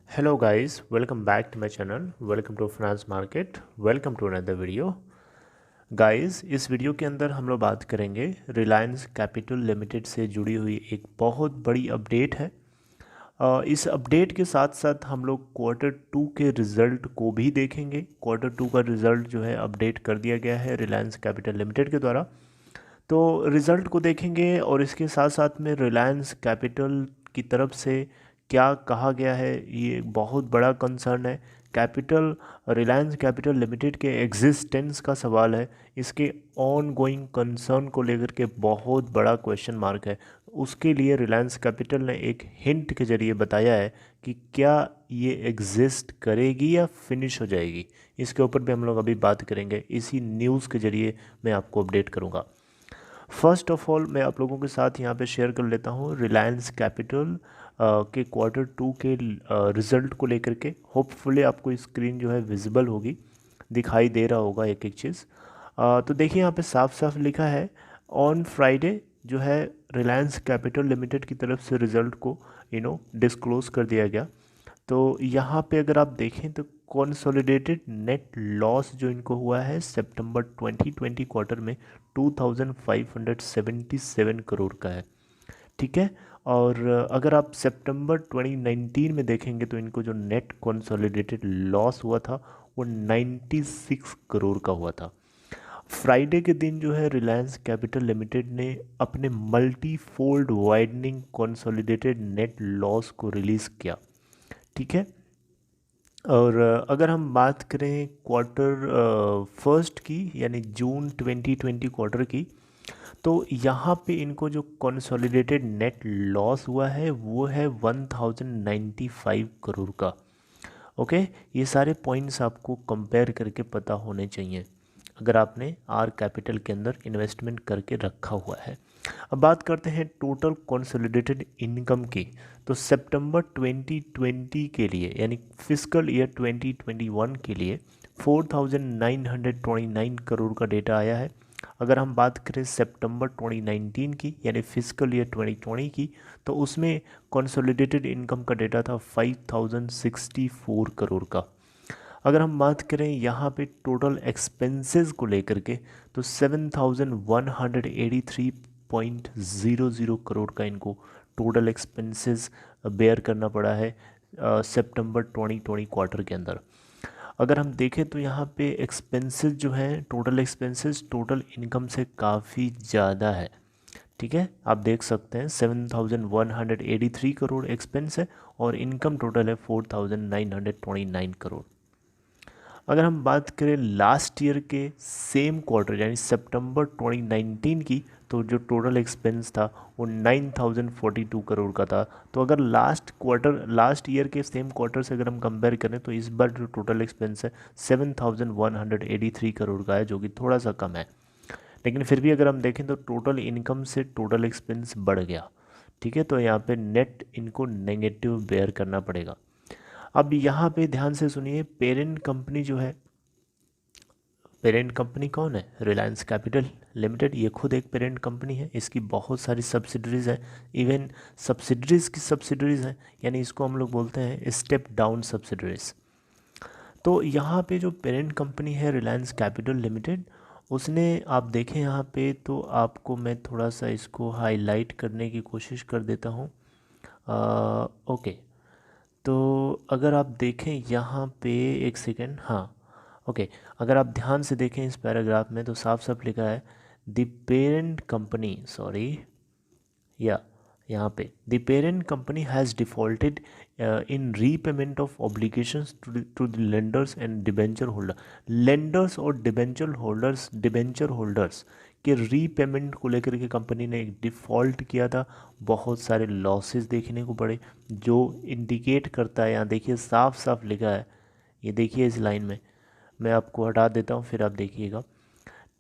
Hello guys, welcome back to my channel. Welcome to Finance Market. Welcome to another video. Guys इस video के अंदर हम लोग बात करेंगे रिलायंस कैपिटल लिमिटेड से जुड़ी हुई एक बहुत बड़ी अपडेट है। इस अपडेट के साथ साथ हम लोग क्वार्टर 2 के रिज़ल्ट को भी देखेंगे। क्वार्टर 2 का रिज़ल्ट जो है अपडेट कर दिया गया है रिलायंस कैपिटल लिमिटेड के द्वारा। तो रिज़ल्ट को देखेंगे और इसके साथ साथ में रिलायंस कैपिटल की तरफ से क्या कहा गया है, ये एक बहुत बड़ा कंसर्न है। कैपिटल रिलायंस कैपिटल लिमिटेड के एग्जिस्टेंस का सवाल है। इसके ऑन गोइंग कंसर्न को लेकर के बहुत बड़ा क्वेश्चन मार्क है। उसके लिए रिलायंस कैपिटल ने एक हिंट के ज़रिए बताया है कि क्या ये एग्जिस्ट करेगी या फिनिश हो जाएगी। इसके ऊपर भी हम लोग अभी बात करेंगे। इसी न्यूज़ के ज़रिए मैं आपको अपडेट करूँगा। फर्स्ट ऑफ ऑल मैं आप लोगों के साथ यहाँ पे शेयर कर लेता हूँ रिलायंस कैपिटल के क्वार्टर 2 के रिज़ल्ट को लेकर के। होपफुली आपको स्क्रीन जो है विजिबल होगी, दिखाई दे रहा होगा एक एक चीज़। तो देखिए यहाँ पे साफ साफ लिखा है ऑन फ्राइडे जो है रिलायंस कैपिटल लिमिटेड की तरफ से रिज़ल्ट को डिस्क्लोज़ कर दिया गया। तो यहाँ पे अगर आप देखें तो कॉन्सोलिडेटेड नेट लॉस जो इनको हुआ है सितंबर 2020 क्वार्टर में 2577 करोड़ का है। ठीक है। और अगर आप सितंबर 2019 में देखेंगे तो इनको जो नेट कॉन्सोलिडेटेड लॉस हुआ था वो 96 करोड़ का हुआ था। फ्राइडे के दिन जो है रिलायंस कैपिटल लिमिटेड ने अपने multi fold widening consolidated net loss को रिलीज़ किया। ठीक है। और अगर हम बात करें क्वार्टर फर्स्ट की यानी जून 2020 क्वार्टर की, तो यहाँ पे इनको जो कंसोलिडेटेड नेट लॉस हुआ है वो है 1095 करोड़ का। ओके, ये सारे पॉइंट्स आपको कंपेयर करके पता होने चाहिए अगर आपने आर कैपिटल के अंदर इन्वेस्टमेंट करके रखा हुआ है। अब बात करते हैं टोटल कंसोलिडेटेड इनकम की। तो सितंबर 2020 के लिए यानी फिस्कल ईयर 2021 के लिए 4929 करोड़ का डेटा आया है। अगर हम बात करें सितंबर 2019 की यानी फिस्कल ईयर 2020 की, तो उसमें कंसोलिडेटेड इनकम का डेटा था 5064 करोड़ का। अगर हम बात करें यहाँ पे टोटल एक्सपेंसेस को लेकर के, तो 7183.00 करोड़ का इनको टोटल एक्सपेंसेस बेयर करना पड़ा है सितंबर 2020 क्वार्टर के अंदर। अगर हम देखें तो यहाँ पे एक्सपेंसेस जो हैं टोटल एक्सपेंसेस टोटल इनकम से काफ़ी ज़्यादा है। ठीक है, आप देख सकते हैं 7183 करोड़ एक्सपेंस है और इनकम टोटल है 4929 करोड़। अगर हम बात करें लास्ट ईयर के सेम क्वार्टर यानी सितंबर 2019 की, तो जो टोटल एक्सपेंस था वो 9042 करोड़ का था। तो अगर लास्ट ईयर के सेम क्वार्टर से अगर हम कंपेयर करें तो इस बार जो टोटल एक्सपेंस है 7183 करोड़ का है, जो कि थोड़ा सा कम है। लेकिन फिर भी अगर हम देखें तो टोटल इनकम से टोटल एक्सपेंस बढ़ गया। ठीक है, तो यहाँ पे नेट इनको नेगेटिव बेयर करना पड़ेगा। अब यहाँ पे ध्यान से सुनिए, पेरेंट कंपनी जो है, पेरेंट कंपनी कौन है? Reliance capital limited. ये खुद एक पेरेंट कंपनी है, इसकी बहुत सारी सब्सिडरीज हैं, इवन सब्सिडरीज की सब्सिडरीज हैं, यानी इसको हम लोग बोलते हैं स्टेप डाउन सब्सिडरीज। तो यहाँ पे जो पेरेंट कंपनी है रिलायंस कैपिटल लिमिटेड, उसने आप देखें यहाँ पे, तो आपको मैं थोड़ा सा इसको हाईलाइट करने की कोशिश कर देता हूँ। ओके, तो अगर आप देखें यहाँ पे एक सेकेंड, हाँ ओके, अगर आप ध्यान से देखें इस पैराग्राफ में तो साफ साफ लिखा है द पेरेंट कंपनी, सॉरी या यहाँ पे the parent company has defaulted in repayment of obligations to the lenders and debenture holder. Lenders और डिबेंचर होल्डर्स के रीपेमेंट को लेकर के कंपनी ने एक डिफ़ॉल्ट किया था। बहुत सारे लॉसेस देखने को पड़े, जो इंडिकेट करता है, यहाँ देखिए साफ साफ लिखा है, ये देखिए इस लाइन में, मैं आपको हटा देता हूँ फिर आप देखिएगा।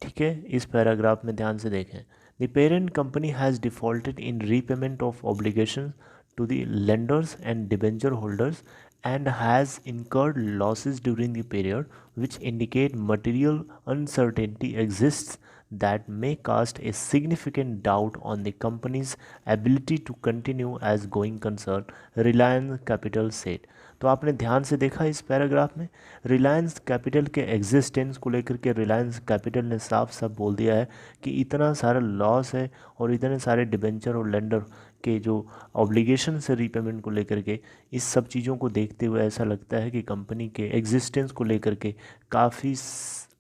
ठीक है, इस पैराग्राफ में ध्यान से देखें। The parent company has defaulted in repayment of obligation to the lenders and debenture holders and has incurred losses during the period which indicate material uncertainty exists that may cast a significant doubt on the company's ability to continue as going concern, Reliance Capital said। तो आपने ध्यान से देखा इस paragraph में Reliance capital के existence को लेकर के रिलायंस कैपिटल ने साफ साफ बोल दिया है कि इतना सारा लॉस है और इतने सारे डिबेंचर और लेंडर के जो ऑब्लिगेशन से रीपेमेंट को लेकर के, इस सब चीज़ों को देखते हुए ऐसा लगता है कि कंपनी के एग्जिस्टेंस को लेकर के काफ़ी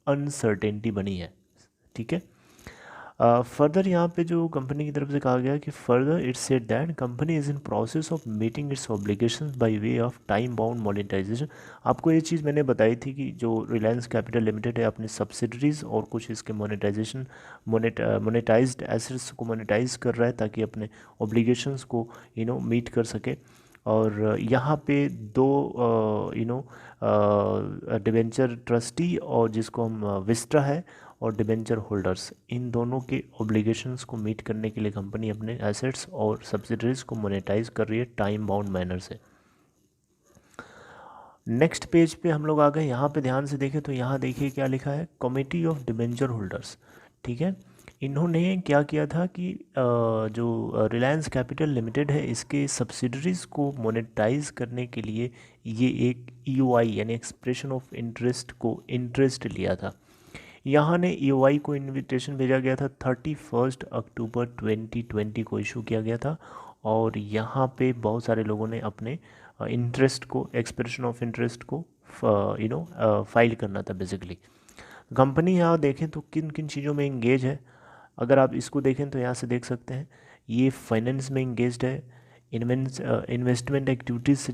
अनसर्टेनिटी बनी है। ठीक है। फर्दर यहाँ पे जो कंपनी की तरफ से कहा गया कि further it's said that company is in process of meeting its obligations by way of time bound monetisation. आपको ये चीज़ मैंने बताई थी कि जो रिलायंस कैपिटल लिमिटेड है अपने सब्सिडरीज और कुछ इसके मोनेटाइजेशन मोनेटाइज्ड एसेट्स को मोनेटाइज कर रहा है ताकि अपने ऑब्लिगेशंस को मीट कर सके। और यहाँ पे दो डिबेंचर ट्रस्टी और जिसको हम विस्ट्रा है और डिबेंचर होल्डर्स, इन दोनों के ऑब्लिगेशंस को मीट करने के लिए कंपनी अपने एसेट्स और सब्सिडरीज को मोनेटाइज कर रही है टाइम बाउंड मैनर से। नेक्स्ट पेज पे हम लोग आ गए। यहाँ पे ध्यान से देखें तो यहाँ देखिए क्या लिखा है, कमेटी ऑफ डिबेंचर होल्डर्स। ठीक है, इन्होंने क्या किया था कि जो रिलायंस कैपिटल लिमिटेड है इसके सब्सिडरीज को मोनेटाइज करने के लिए ये एक EOI यानी एक्सप्रेशन ऑफ इंटरेस्ट को इंटरेस्ट लिया था। यहाँ ने EOI को इनविटेशन भेजा गया था 31 अक्टूबर 2020 को इशू किया गया था और यहाँ पे बहुत सारे लोगों ने अपने इंटरेस्ट को, एक्सप्रेशन ऑफ इंटरेस्ट को फाइल करना था बेसिकली। कंपनी यहाँ देखें तो किन किन चीज़ों में इंगेज है, अगर आप इसको देखें तो यहाँ से देख सकते हैं ये फाइनेंस में इंगेज्ड है, इन्वेस्टमेंट एक्टिविटीज़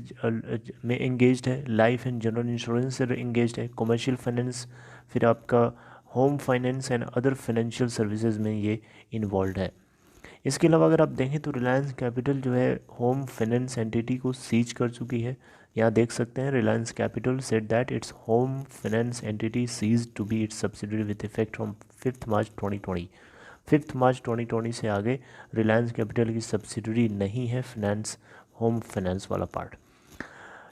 में इंगेज्ड है, लाइफ एंड जनरल इंश्योरेंस से इंगेज्ड है, कमर्शियल फाइनेंस, फिर आपका home finance and other financial services में ये इन्वॉल्व है। इसके अलावा अगर आप देखें तो रिलायंस कैपिटल जो है होम फाइनेंस एंटिटी को सीज कर चुकी है। यहाँ देख सकते हैं Reliance Capital said that its home finance entity cease to be its subsidiary with effect from 5 March 2020। 5 March 2020 से आगे रिलायंस कैपिटल की सब्सिडरी नहीं है फाइनेंस, होम फाइनेंस वाला पार्ट।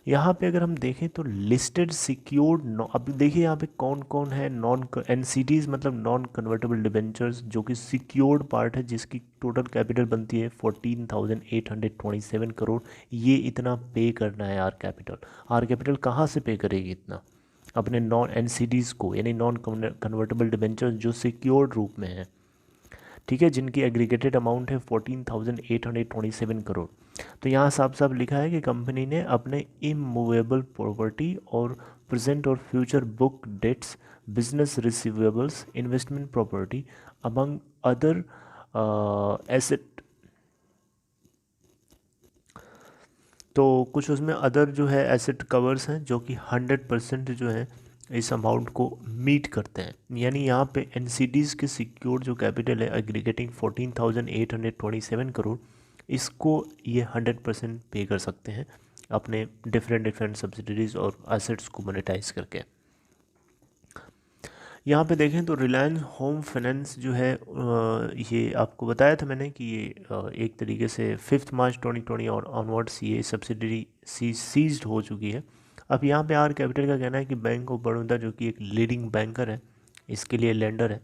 यहाँ पे अगर हम देखें तो लिस्टेड सिक्योर्ड, अब देखिए यहाँ पे कौन कौन है नॉन NCDs मतलब नॉन कन्वर्टेबल डिबेंचर्स, जो कि सिक्योर्ड पार्ट है जिसकी टोटल कैपिटल बनती है 14,827 करोड़। ये इतना पे करना है आर कैपिटल कहाँ से पे करेगी इतना? अपने नॉन NCDs को, यानी नॉन कन्वर्टेबल डिबेंचर्स जो सिक्योर्ड रूप में है। ठीक है, जिनकी एग्रीगेटेड अमाउंट है 14,827 करोड़। तो यहाँ साफ साफ लिखा है कि कंपनी ने अपने इमूवेबल प्रॉपर्टी और प्रेजेंट और future book debts, business receivables, investment property among other asset, तो कुछ उसमें अदर जो है एसेट कवर्स हैं जो कि 100% जो है इस अमाउंट को मीट करते हैं। यानी यहाँ पे NCDs के सिक्योर्ड जो कैपिटल है एग्रीगेटिंग 14,827 करोड़, इसको ये 100% पे कर सकते हैं अपने डिफरेंट सब्सिडरीज और एसेट्स को मोनेटाइज करके। यहाँ पे देखें तो रिलायंस होम फाइनेंस जो है ये आपको बताया था मैंने कि ये एक तरीके से 5 मार्च 2020 और ऑनवर्ड्स ये सब्सिडरी सीज्ड हो चुकी है। अब यहाँ पे आर कैपिटल का कहना है कि बैंक ऑफ बड़ौदा जो कि एक लीडिंग बैंकर है, इसके लिए लेंडर है,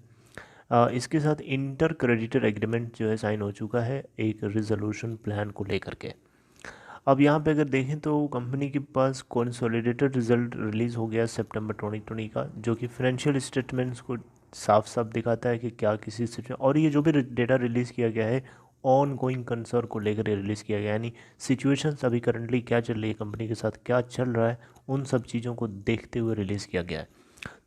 इसके साथ इंटर क्रेडिटर एग्रीमेंट जो है साइन हो चुका है एक रिजोल्यूशन प्लान को लेकर के। अब यहाँ पे अगर देखें तो कंपनी के पास कंसोलिडेटेड रिजल्ट रिलीज़ हो गया सितंबर 2020 का, जो कि फाइनेंशियल स्टेटमेंट्स को साफ साफ दिखाता है कि क्या किसी सिचुएशन, और ये जो भी डेटा रिलीज़ किया गया है ऑन गोइंग कंसर्न को लेकर रिलीज़ किया गया, यानी सिचुएशंस अभी करंटली क्या चल रही है, कंपनी के साथ क्या चल रहा है, उन सब चीज़ों को देखते हुए रिलीज़ किया गया है।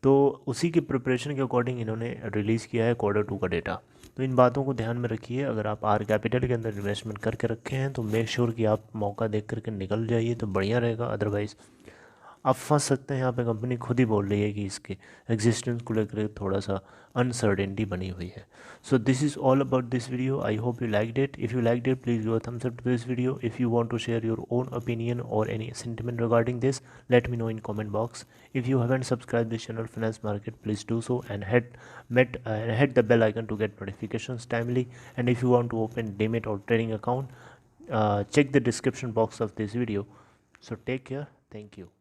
तो उसी की प्रिपरेशन के अकॉर्डिंग इन्होंने रिलीज़ किया है Q2 का डेटा। तो इन बातों को ध्यान में रखिए। अगर आप आर कैपिटल के अंदर इन्वेस्टमेंट करके रखे हैं तो मेक श्योर कि आप मौका देख करके निकल जाइए तो बढ़िया रहेगा, अदरवाइज़ आप फंस सकते हैं। यहाँ पे कंपनी खुद ही बोल रही है कि इसके एग्जिस्टेंस को लेकर थोड़ा सा अनसर्टेनिटी बनी हुई है। So this is all about this video. I hope you liked it. If you liked it please give a thumbs up to this video. If you want to share your own opinion or any sentiment regarding this, let me know in comment box. If you haven't subscribed this channel Finance Market, please do so and hit the bell icon to get notifications timely. And if you want to open Demat or trading account, check the description box of this video. So take care. Thank you.